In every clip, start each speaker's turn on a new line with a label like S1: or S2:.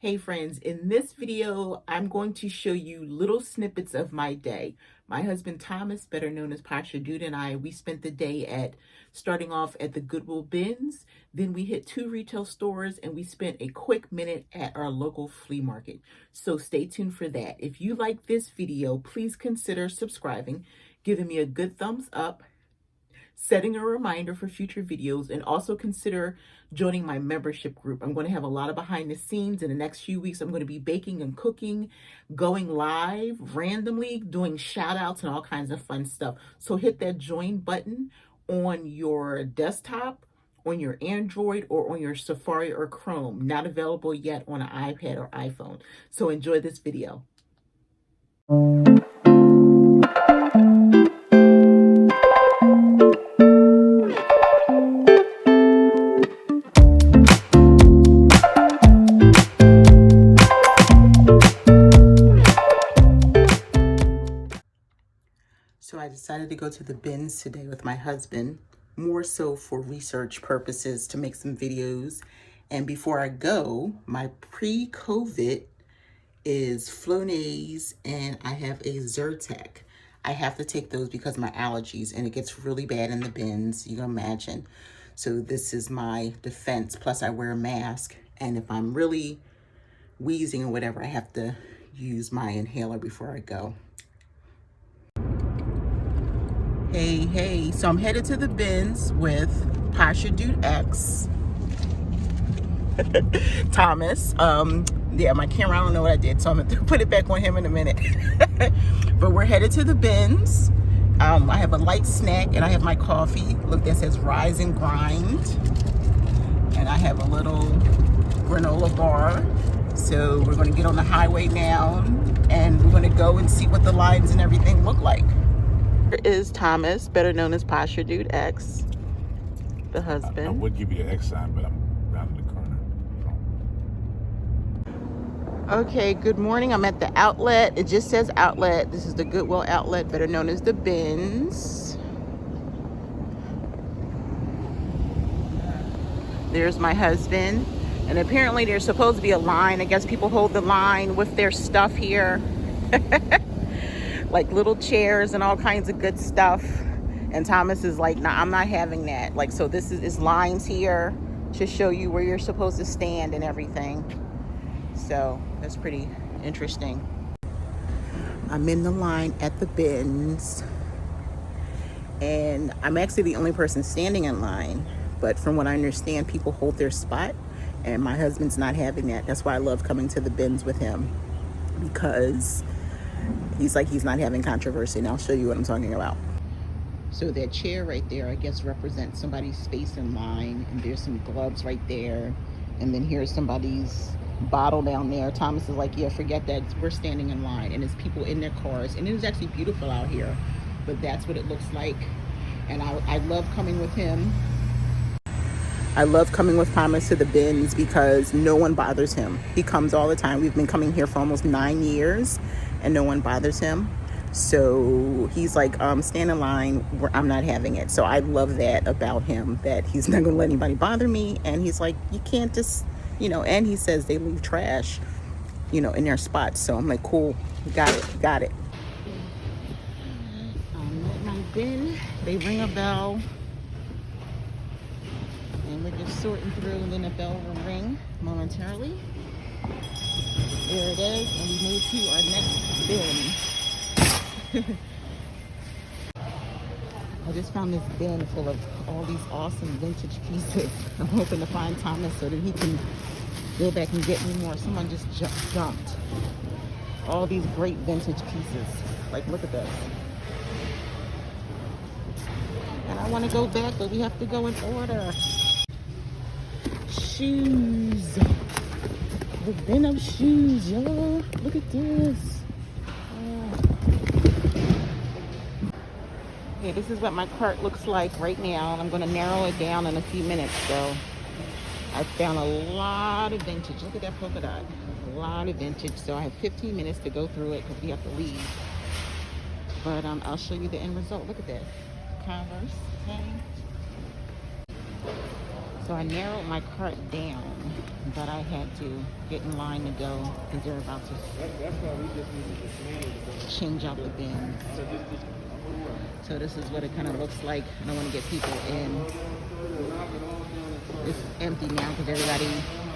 S1: Hey friends, in this video, I'm going to show you little snippets of my day. My husband Thomas, better known as Pasha Dude, and we spent the day starting off at the Goodwill bins. Then we hit 2 retail stores and we spent a quick minute at our local flea market. So stay tuned for that. If you like this video, please consider subscribing, giving me a good thumbs up, setting a reminder for future videos, and also consider joining my membership group. I'm going to have a lot of behind the scenes in the next few weeks. I'm going to be baking and cooking, going live randomly, doing shout outs and all kinds of fun stuff. So hit that join button on your desktop, on your Android, or on your Safari or Chrome. Not available yet on an iPad or iPhone. So enjoy this video. So I decided to go to the bins today with my husband, more so for research purposes to make some videos. And before I go, my pre-COVID is Flonase and I have a Zyrtec. I have to take those because of my allergies, and it gets really bad in the bins, you can imagine. So this is my defense, plus I wear a mask. And if I'm really wheezing or whatever, I have to use my inhaler before I go. Hey, so I'm headed to the bins with Pasha Dude X, Thomas. Yeah, my camera, I don't know what I did, so I'm gonna put it back on him in a minute. But we're headed to the bins. I have a light snack and I have my coffee. Look, that says Rise and Grind. And I have a little granola bar. So we're gonna get on the highway now and we're gonna go and see what the lines and everything look like. Here is Thomas, better known as Pasha Dude X, the husband.
S2: I would give you an X sign, but I'm down in the corner.
S1: Okay, good morning. I'm at the outlet. It just says outlet. This is the Goodwill outlet, better known as the bins. There's my husband. And apparently there's supposed to be a line. I guess people hold the line with their stuff here. Like little chairs and all kinds of good stuff. And Thomas is like, nah, I'm not having that. Like, so this is lines here to show you where you're supposed to stand and everything. So that's pretty interesting. I'm in the line at the bins and I'm actually the only person standing in line. But from what I understand, people hold their spot and my husband's not having that. That's why I love coming to the bins with him, because he's like, he's not having controversy, and I'll show you what I'm talking about. So that chair right there, I guess, represents somebody's space in line, and there's some gloves right there, and then here's somebody's bottle down there. Thomas is like, yeah, forget that, we're standing in line, and there's people in their cars, and it is actually beautiful out here, but that's what it looks like. And I love coming with him. I love coming with Thomas to the bins because no one bothers him. He comes all the time. We've been coming here for almost 9 years and no one bothers him. So he's like, stand in line, where I'm not having it. So I love that about him, that he's not gonna let anybody bother me. And he's like, you can't just, and he says they leave trash, in their spots. So I'm like, cool, got it. I'm at my bin, they ring a bell. And we're just sorting through, and then the bell will ring momentarily. There it is, and we move to our next bin. I just found this bin full of all these awesome vintage pieces. I'm hoping to find Thomas so that he can go back and get me more. Someone just dumped all these great vintage pieces. Like, look at this. And I want to go back, but we have to go in order. Shoes. The bin of shoes, y'all. Look at this. Okay, this is what my cart looks like right now, and I'm going to narrow it down in a few minutes. So I found a lot of vintage. Look at that polka dot. A lot of vintage. So I have 15 minutes to go through it because we have to leave. But I'll show you the end result. Look at that. Converse. Okay. So I narrowed my cart down, but I had to get in line to go because they're about to change out the bins. So this is what it kind of looks like. I don't want to get people in. It's empty now because everybody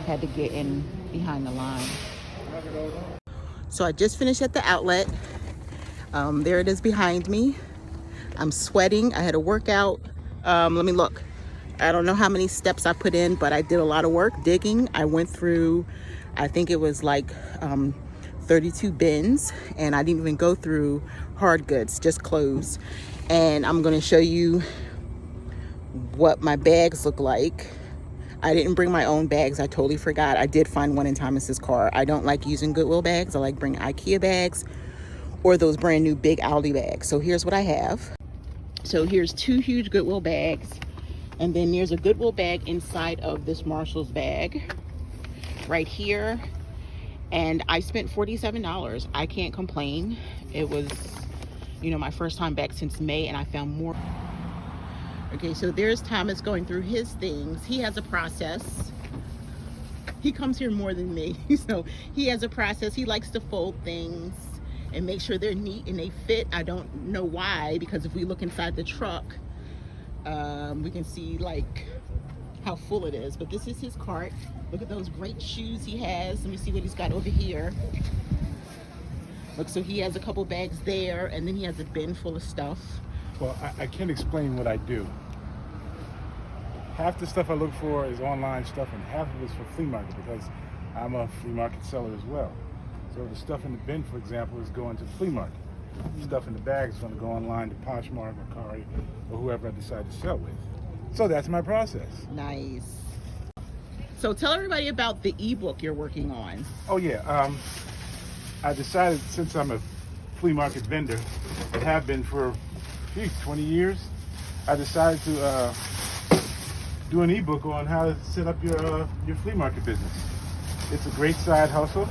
S1: had to get in behind the line. So I just finished at the outlet. There it is behind me. I'm sweating. I had a workout. Let me look. I don't know how many steps I put in, but I did a lot of work digging. I went through, I think it was like 32 bins, and I didn't even go through hard goods, just clothes. And I'm going to show you what my bags look like. I didn't bring my own bags. I totally forgot. I did find one in Thomas's car. I don't like using Goodwill bags. I like bringing IKEA bags or those brand new big Aldi bags. So here's what I have. So here's 2 huge Goodwill bags. And then there's a Goodwill bag inside of this Marshall's bag right here. And I spent $47. I can't complain. It was, you know, my first time back since May, and I found more. Okay, so there's Thomas going through his things. He has a process. He comes here more than me, so he has a process. He likes to fold things and make sure they're neat and they fit. I don't know why, because if we look inside the truck, we can see like how full it is. But this is his cart. Look at those great shoes he has. Let me see what he's got over here. Look, so he has a couple bags there, and then he has a bin full of stuff.
S2: Well, I can't explain what I do. Half the stuff I look for is online stuff, and half of it's for flea market, because I'm a flea market seller as well. So the stuff in the bin, for example, is going to the flea market. Stuff in the bag is going to go online to Poshmark or Kari or whoever I decide to sell with. So that's my process.
S1: Nice. So tell everybody about the ebook you're working on.
S2: Oh yeah, I decided, since I'm a flea market vendor and have been for 20 years, I decided to do an ebook on how to set up your flea market business. It's a great side hustle.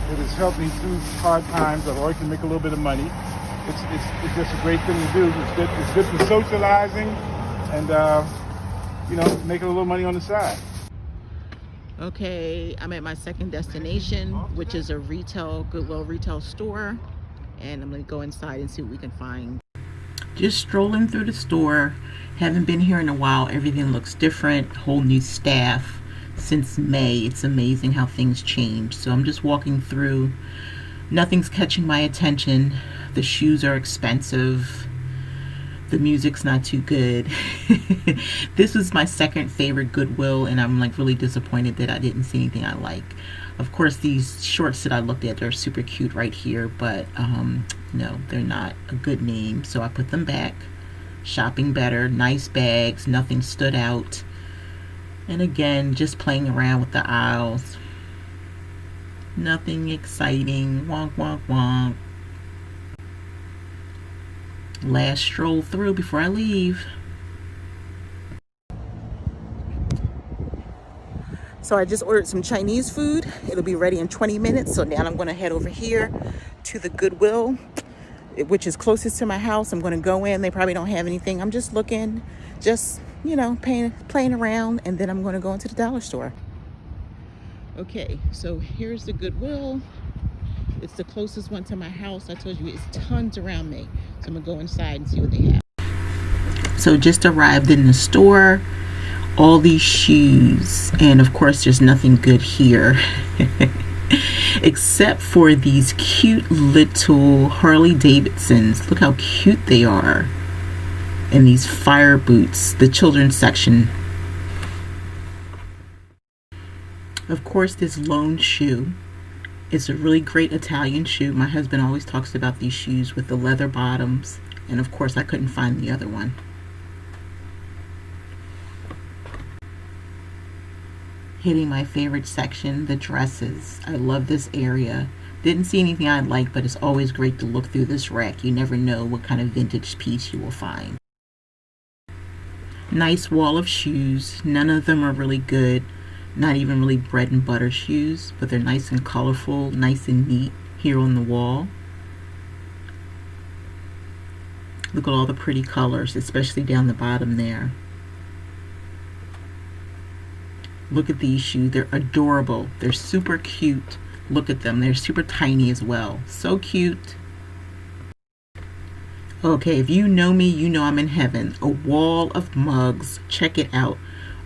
S2: It has helped me through hard times. I've always can make a little bit of money. It's just a great thing to do. It's good for socializing and you know, making a little money on the side.
S1: Okay, I'm at my second destination, which is a Goodwill retail store, and I'm gonna go inside and see what we can find. Just strolling through the store. Haven't been here in a while. Everything looks different. Whole new staff since May. It's amazing how things change. So I'm just walking through. Nothing's catching my attention. The shoes are expensive. The music's not too good. This was my second favorite Goodwill, and I'm like really disappointed that I didn't see anything I like. Of course, these shorts that I looked at, they're super cute right here, but no, they're not a good name, so I put them back. Shopping better, nice bags, nothing stood out. And again, just playing around with the aisles. Nothing exciting. Wonk, wonk, wonk. Last stroll through before I leave. So I just ordered some Chinese food. It'll be ready in 20 minutes. So now I'm going to head over here to the Goodwill, which is closest to my house. I'm going to go in. They probably don't have anything. I'm just looking, just, you know, playing around. And then I'm going to go into the dollar store. Okay, so here's the Goodwill. It's the closest one to my house. I told you it's tons around me. So I'm going to go inside and see what they have. So just arrived in the store. All these shoes, and of course there's nothing good here except for these cute little Harley Davidsons. Look how cute they are. And these fire boots, the children's section. Of course, this lone shoe. It's a really great Italian shoe. My husband always talks about these shoes with the leather bottoms, and of course I couldn't find the other one. Hitting my favorite section, the dresses. I love this area. Didn't see anything I like, but it's always great to look through this rack. You never know what kind of vintage piece you will find. Nice wall of shoes. None of them are really good. Not even really bread and butter shoes, but they're nice and colorful, nice and neat here on the wall. Look at all the pretty colors, especially down the bottom there. Look at these shoes. They're adorable. They're super cute. Look at them. They're super tiny as well. So cute. Okay, if you know me, you know I'm in heaven. A wall of mugs. Check it out.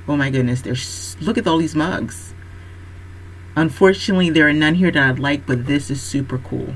S1: Oh my goodness. Look at all these mugs. Unfortunately, there are none here that I'd like, but this is super cool.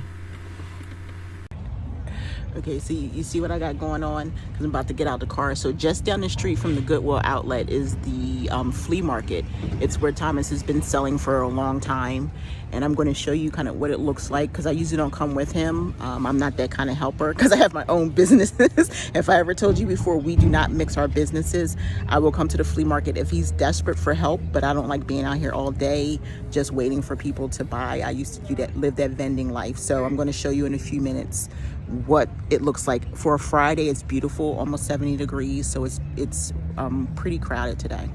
S1: Okay, so you see what I got going on? Because I'm about to get out the car. So just down the street from the Goodwill outlet is the flea market. It's where Thomas has been selling for a long time. And I'm going to show you kind of what it looks like, because I usually don't come with him. I'm not that kind of helper because I have my own businesses. If I ever told you before, we do not mix our businesses. I will come to the flea market if he's desperate for help, but I don't like being out here all day just waiting for people to buy. I used to do that, live that vending life. So I'm going to show you in a few minutes what it looks like. For a Friday, it's beautiful, almost 70 degrees, so it's pretty crowded today.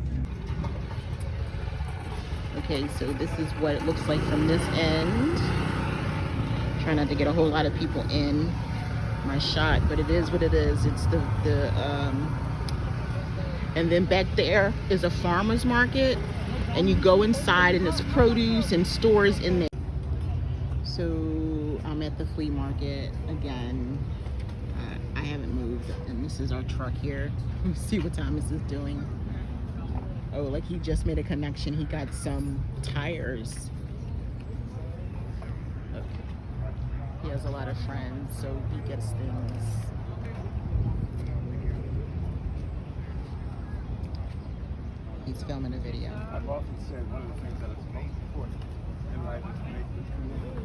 S1: Okay, so this is what it looks like from this end. Try not to get a whole lot of people in my shot, but it is what it is. It's the and then back there is a farmer's market, and you go inside and there's produce and stores in there. So I'm at the flea market again. I haven't moved, and this is our truck here. Let's see what Thomas is doing. Oh, like he just made a connection. He got some tires. Okay. He has a lot of friends, so he gets things. He's filming a video.
S2: I've often said one of the things that is most important in life is to make good community.